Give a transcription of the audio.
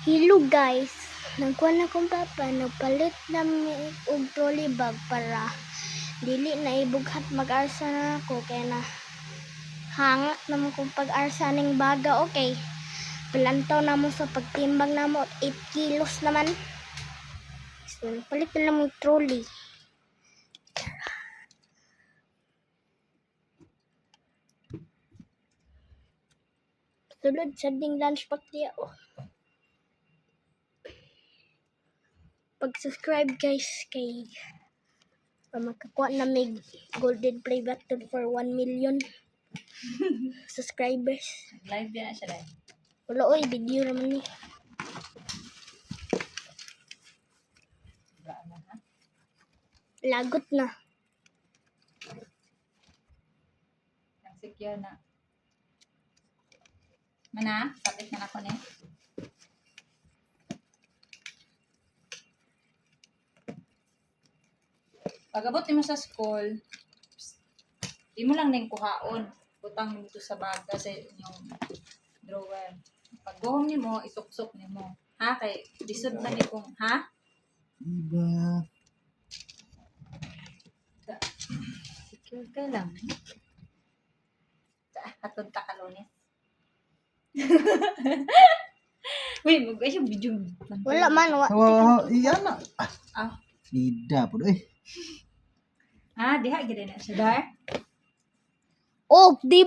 Hello guys, nagkuha na kong papa, nagpalit na og trolley bag para dili na ibughat mag-arsa na ako kaya na hangat naman kong pag-arsa ning baga. Okay, palantaw na mo sa pagtimbang na mo 8 kilos naman. So palit na lang trolley. Sulod sa ding lunch pack niya. Pag-subscribe guys kay makakuha na may golden play button for 1 million subscribers. Live din na siya dahil. Wala oy, video naman ni. Wala na ha? Lagot na. Ang secure na. Mana, sapit na ako ni. Pag-abot mo sa school, di mo lang nang kuhaon. Putang mo ito sa baga sa inyong drawer. Pag buhong ni mo, isuksok ni mo. Ha? Kay lisod na ni kong, ha? Iba. Secure ka lang. Hatod ta ka, Lunes. Uy, mag-ay siya video. Wala man. Iyan na. Ah. Sida po eh. Ah, diha, gila na siya. Dar? Oh, di